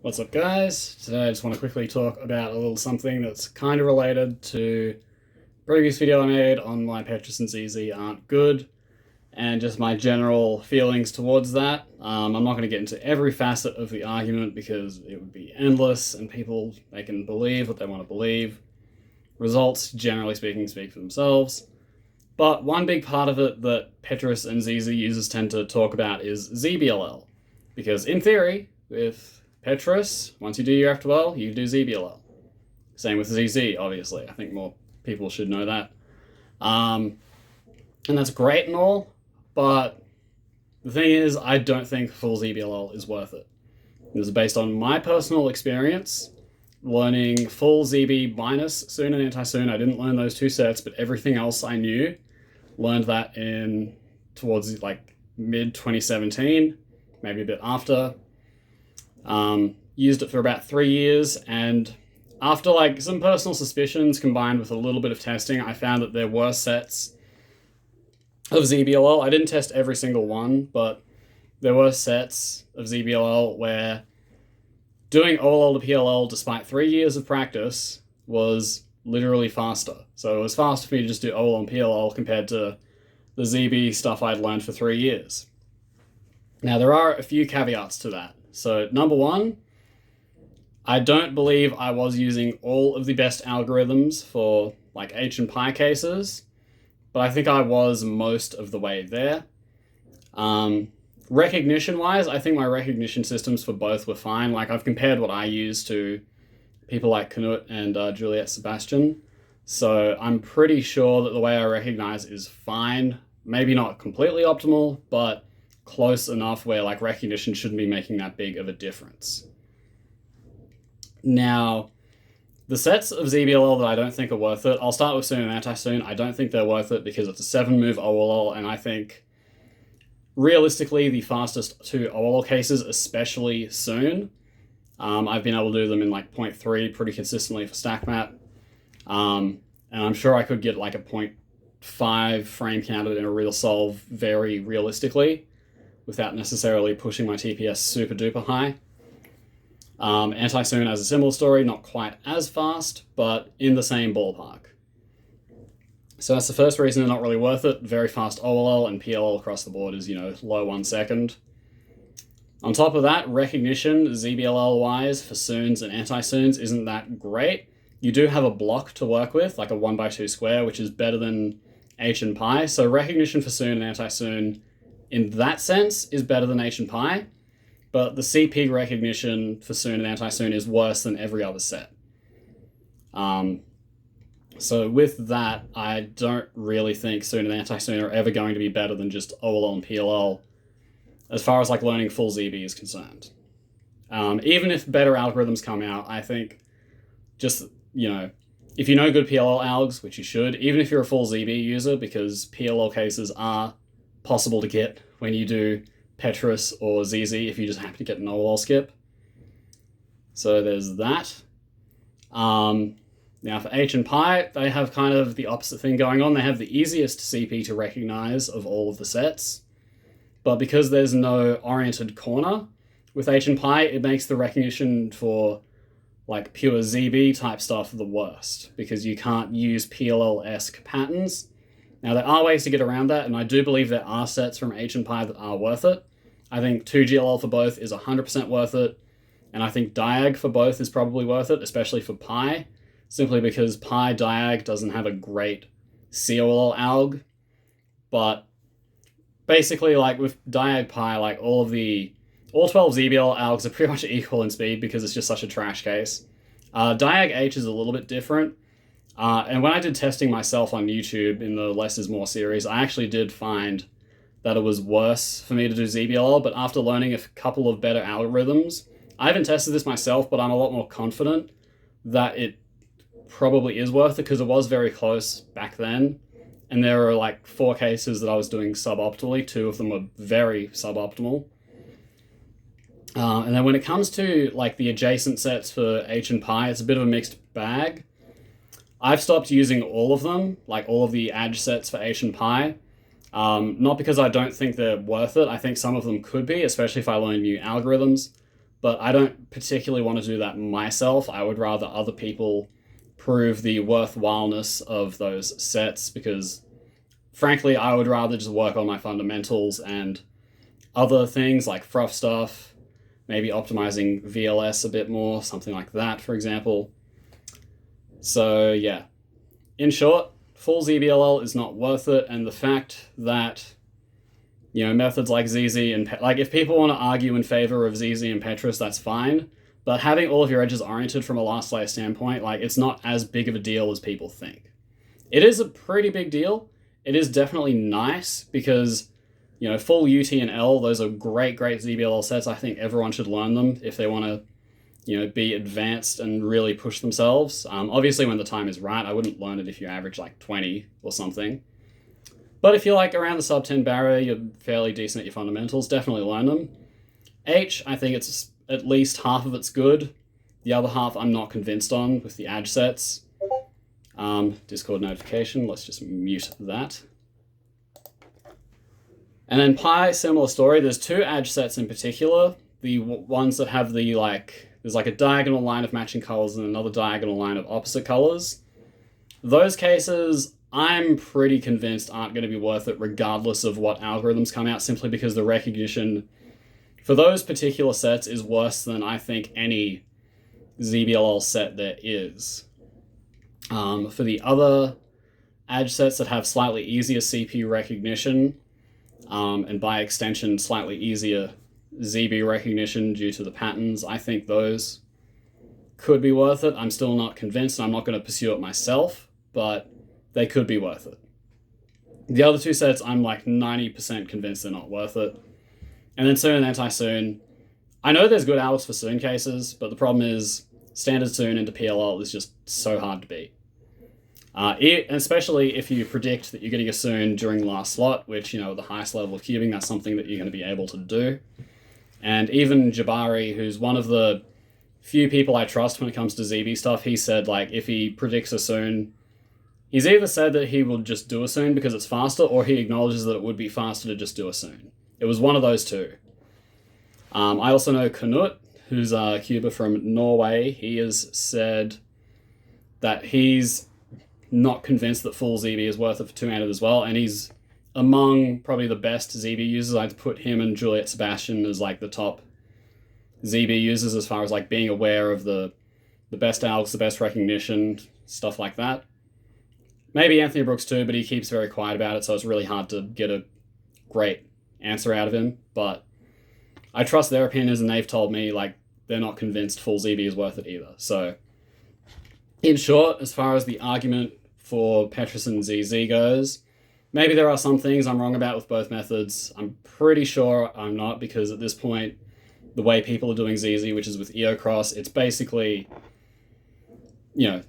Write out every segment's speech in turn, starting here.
What's up, guys? Today I just want to quickly talk about a little something that's kind of related to previous video I made on why Petrus and Zbll aren't good, and just my general feelings towards that. I'm not going to get into every facet of the argument because it would be endless, and they can believe what they want to believe. Results, generally speaking, speak for themselves. But one big part of it that Petrus and Zbll users tend to talk about is Zbll. Because in theory, with Petrus, once you do your F12, you do Zbll. Same with ZZ, obviously. I think more people should know that. And that's great and all, but the thing is, I don't think full Zbll is worth it. This is based on my personal experience learning full ZB minus Soon and Anti-Soon. I didn't learn those two sets, but everything else I knew. Learned that towards like mid 2017, maybe a bit after. Used it for about 3 years, and after like some personal suspicions combined with a little bit of testing, I found that there were sets of Zbll. I didn't test every single one, but there were sets of Zbll where doing OLL to PLL despite 3 years of practice was literally faster. So it was faster for me to just do OLL and PLL compared to the ZB stuff I'd learned for 3 years. Now, there are a few caveats to that. So, number one, I don't believe I was using all of the best algorithms for like H and pi cases, but I think I was most of the way there. Recognition-wise, I think my recognition systems for both were fine. Like, I've compared what I use to people like Knut and Juliet Sebastian. So I'm pretty sure that the way I recognize is fine. Maybe not completely optimal, but close enough where like recognition shouldn't be making that big of a difference. Now, the sets of Zbll that I don't think are worth it, I'll start with Soon and Anti-Soon. I don't think they're worth it because it's a 7-move OLL, and I think realistically the fastest two OLL cases, especially Soon, I've been able to do them in like 0.3 pretty consistently for StackMap. And I'm sure I could get like a 0.5 frame counted in a real solve very realistically without necessarily pushing my TPS super duper high. Anti-Soon has a similar story, not quite as fast, but in the same ballpark. So that's the first reason they're not really worth it. Very fast OLL and PLL across the board is, low 1 second. On top of that, recognition, Zbll-wise, for Soons and Anti-Soons isn't that great. You do have a block to work with, like a 1x2 square, which is better than H and pi. So recognition for Soon and Anti-Soon, in that sense, is better than H and pi. But the CP recognition for Soon and Anti-Soon is worse than every other set. So with that, I don't really think Soon and Anti-Soon are ever going to be better than just OLL and PLL as far as like learning full ZB is concerned. Even if better algorithms come out, I think just, if you know good PLL algs, which you should, even if you're a full ZB user, because PLL cases are possible to get when you do Petrus or ZZ if you just happen to get an OLL skip. So there's that. Now for H and pi, they have kind of the opposite thing going on. They have the easiest CP to recognize of all of the sets, but because there's no oriented corner with H and pi, it makes the recognition for like pure ZB type stuff the worst, because you can't use PLL-esque patterns. Now there are ways to get around that, and I do believe there are sets from H and pi that are worth it. I think 2GLL for both is 100% worth it, and I think Diag for both is probably worth it, especially for pi, simply because pi Diag doesn't have a great COLL alg, but basically like with Diag pi, like all 12 Zbll algs are pretty much equal in speed because it's just such a trash case. Diag H is a little bit different. And when I did testing myself on YouTube in the Less is More series, I actually did find that it was worse for me to do Zbll, but after learning a couple of better algorithms, I haven't tested this myself, but I'm a lot more confident that it probably is worth it because it was very close back then. And there were like 4 cases that I was doing suboptimally. 2 of them were very suboptimal. And then when it comes to like the adjacent sets for H and pi, it's a bit of a mixed bag. I've stopped using all of them, like all of the ADJ sets for H and pi. Not because I don't think they're worth it. I think some of them could be, especially if I learn new algorithms. but I don't particularly want to do that myself. I would rather other people prove the worthwhileness of those sets, because frankly, I would rather just work on my fundamentals and other things like froth stuff, maybe optimizing VLS a bit more, something like that, for example. So yeah, in short, full ZBLL is not worth it, and the fact that, you know, methods like ZZ and like, if people want to argue in favor of ZZ and Petrus, that's fine, but having all of your edges oriented from a last layer standpoint, like, it's not as big of a deal as people think. It is a pretty big deal. It is definitely nice because, you know, full UT and L, those are great ZBLL sets. I think everyone should learn them if they want to, you know, be advanced and really push themselves. Obviously, when the time is right, I wouldn't learn it if you average like 20 or something. But if you're like around the sub 10 barrier, you're fairly decent at your fundamentals, definitely learn them. H, I think it's at least half of it's good. The other half I'm not convinced on with the Ad sets. Discord notification, let's just mute that. And then Pi, similar story. There's two Ad sets in particular. The ones that have the, like, there's like a diagonal line of matching colors and another diagonal line of opposite colors. Those cases, I'm pretty convinced aren't going to be worth it regardless of what algorithms come out, simply because the recognition for those particular sets is worse than I think any ZBLL set there is. For the other Ad sets that have slightly easier CPU recognition, and by extension slightly easier ZB recognition due to the patterns, I think those could be worth it. I'm still not convinced, and I'm not going to pursue it myself, but they could be worth it. The other two sets, I'm like 90% convinced they're not worth it. And then Soon and Anti-Soon. I know there's good algs for Soon cases, but the problem is standard Soon into PLL is just so hard to beat. Especially if you predict that you're getting a Soon during last slot, which, you know, the highest level of cubing, that's something that you're going to be able to do. And even Jabari, who's one of the few people I trust when it comes to ZB stuff, he said, like, if he predicts a Soon, he's either said that he will just do a Soon because it's faster, or he acknowledges that it would be faster to just do a Soon. It was one of those two. I also know Knut, who's a cuber from Norway. He has said that he's not convinced that full ZB is worth it for two-handed as well, and he's among probably the best ZB users. I'd put him and Juliet Sebastian as like the top ZB users as far as like being aware of the best algs, the best recognition, stuff like that. Maybe Anthony Brooks too, but he keeps very quiet about it, so it's really hard to get a great answer out of him. But I trust their opinions, and they've told me like they're not convinced full ZB is worth it either. So in short, as far as the argument for Petrus and ZZ goes, maybe there are some things I'm wrong about with both methods. I'm pretty sure I'm not, because at this point, the way people are doing ZZ, which is with EOCross, it's basically, you know,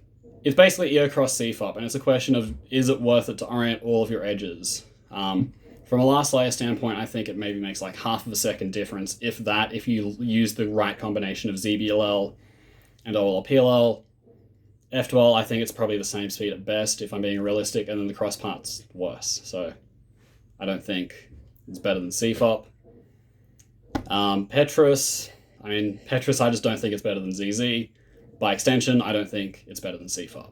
it's basically EOCross CFOP, and it's a question of, is it worth it to orient all of your edges? From a last layer standpoint, I think it maybe makes like half of a second difference, if that, if you use the right combination of ZBLL and OLL PLL. F12, I think it's probably the same speed at best, if I'm being realistic, and then the cross part's worse. So I don't think it's better than CFOP. Petrus, I just don't think it's better than ZZ. By extension, I don't think it's better than CFOP.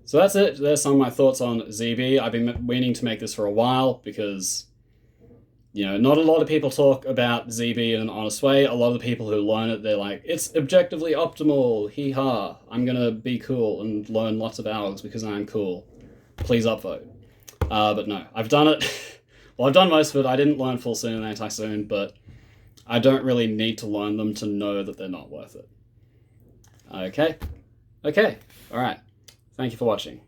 So that's it. There's some of my thoughts on ZB. I've been meaning to make this for a while because, you know, not a lot of people talk about ZB in an honest way. A lot of the people who learn it, they're like, it's objectively optimal, hee-ha, I'm gonna be cool and learn lots of algs because I'm cool. Please upvote. But no, I've done it. Well, I've done most of it. I didn't learn full Soon and Anti-Soon, but I don't really need to learn them to know that they're not worth it. Okay, all right. Thank you for watching.